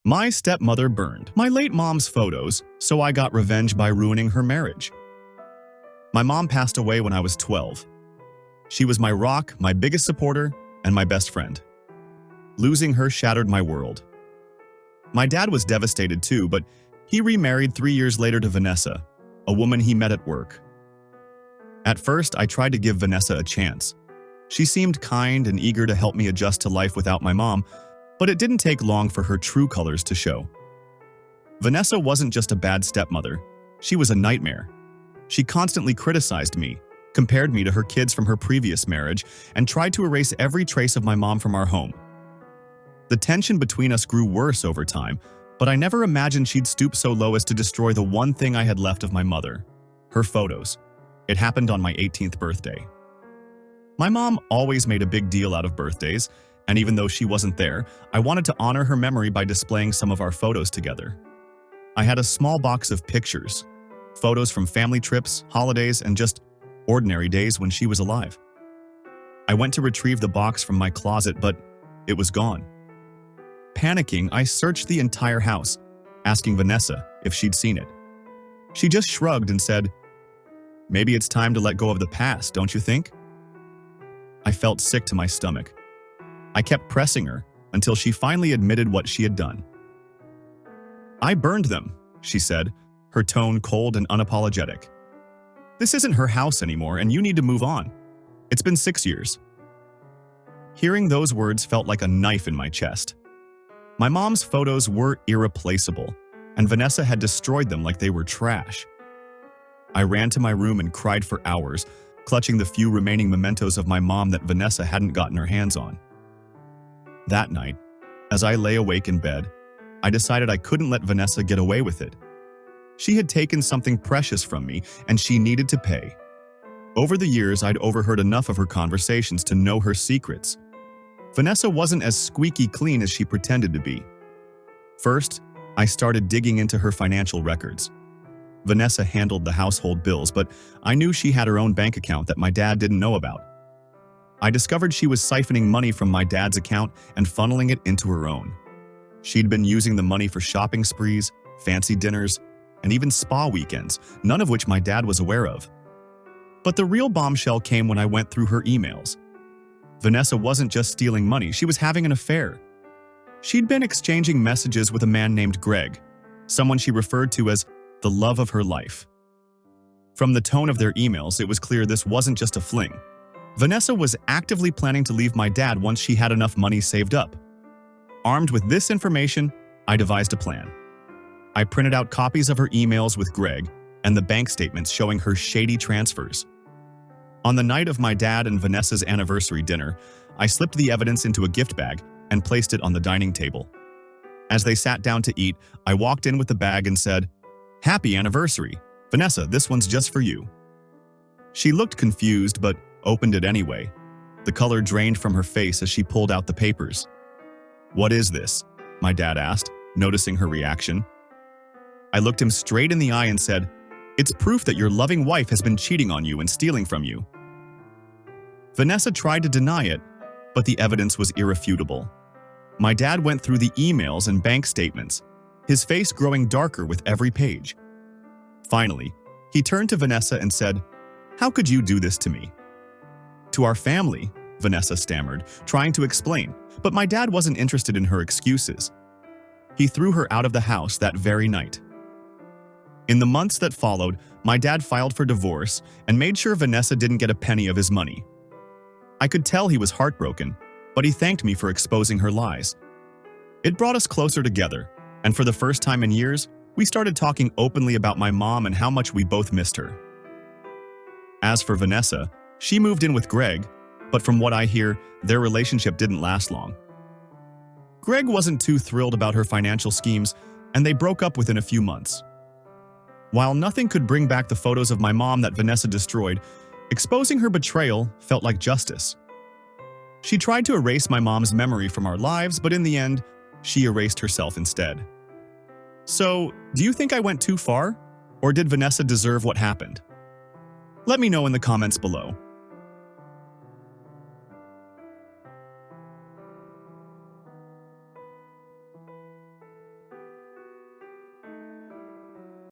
My stepmother burned my late mom's photos, so I got revenge by ruining her marriage. My mom passed away when I was 12. She was my rock, my biggest supporter, and my best friend. Losing her shattered my world. My dad was devastated too, but he remarried 3 years later to Vanessa, a woman he met at work. At first, I tried to give Vanessa a chance. She seemed kind and eager to help me adjust to life without my mom, but it didn't take long for her true colors to show. Vanessa wasn't just a bad stepmother. She was a nightmare. She constantly criticized me, compared me to her kids from her previous marriage, and tried to erase every trace of my mom from our home. The tension between us grew worse over time, but I never imagined she'd stoop so low as to destroy the one thing I had left of my mother, her photos. It happened on my 18th birthday. My mom always made a big deal out of birthdays, and even though she wasn't there, I wanted to honor her memory by displaying some of our photos together. I had a small box of pictures, photos from family trips, holidays, and just ordinary days when she was alive. I went to retrieve the box from my closet, but it was gone. Panicking, I searched the entire house, asking Vanessa if she'd seen it. She just shrugged and said, "Maybe it's time to let go of the past, don't you think?" I felt sick to my stomach. I kept pressing her until she finally admitted what she had done. "I burned them," she said, her tone cold and unapologetic. "This isn't her house anymore, and you need to move on. It's been 6 years." Hearing those words felt like a knife in my chest. My mom's photos were irreplaceable, and Vanessa had destroyed them like they were trash. I ran to my room and cried for hours, clutching the few remaining mementos of my mom that Vanessa hadn't gotten her hands on. That night, as I lay awake in bed, I decided I couldn't let Vanessa get away with it. She had taken something precious from me, and she needed to pay. Over the years, I'd overheard enough of her conversations to know her secrets. Vanessa wasn't as squeaky clean as she pretended to be. First, I started digging into her financial records. Vanessa handled the household bills, but I knew she had her own bank account that my dad didn't know about. I discovered she was siphoning money from my dad's account and funneling it into her own. She'd been using the money for shopping sprees, fancy dinners, and even spa weekends, none of which my dad was aware of. But the real bombshell came when I went through her emails. Vanessa wasn't just stealing money, she was having an affair. She'd been exchanging messages with a man named Greg, someone she referred to as the love of her life. From the tone of their emails, it was clear this wasn't just a fling. Vanessa was actively planning to leave my dad once she had enough money saved up. Armed with this information, I devised a plan. I printed out copies of her emails with Greg and the bank statements showing her shady transfers. On the night of my dad and Vanessa's anniversary dinner, I slipped the evidence into a gift bag and placed it on the dining table. As they sat down to eat, I walked in with the bag and said, "Happy anniversary. Vanessa, this one's just for you." She looked confused, but opened it anyway. The color drained from her face as she pulled out the papers. "What is this?" my dad asked, noticing her reaction. I looked him straight in the eye and said, "It's proof that your loving wife has been cheating on you and stealing from you." Vanessa tried to deny it, but the evidence was irrefutable. My dad went through the emails and bank statements, his face growing darker with every page. Finally, he turned to Vanessa and said, "How could you do this to me?" "To our family," Vanessa stammered, trying to explain, but my dad wasn't interested in her excuses. He threw her out of the house that very night. In the months that followed, my dad filed for divorce and made sure Vanessa didn't get a penny of his money. I could tell he was heartbroken, but he thanked me for exposing her lies. It brought us closer together, and for the first time in years, we started talking openly about my mom and how much we both missed her. As for Vanessa, she moved in with Greg, but from what I hear, their relationship didn't last long. Greg wasn't too thrilled about her financial schemes, and they broke up within a few months. While nothing could bring back the photos of my mom that Vanessa destroyed, exposing her betrayal felt like justice. She tried to erase my mom's memory from our lives, but in the end, she erased herself instead. So, do you think I went too far? Or did Vanessa deserve what happened? Let me know in the comments below.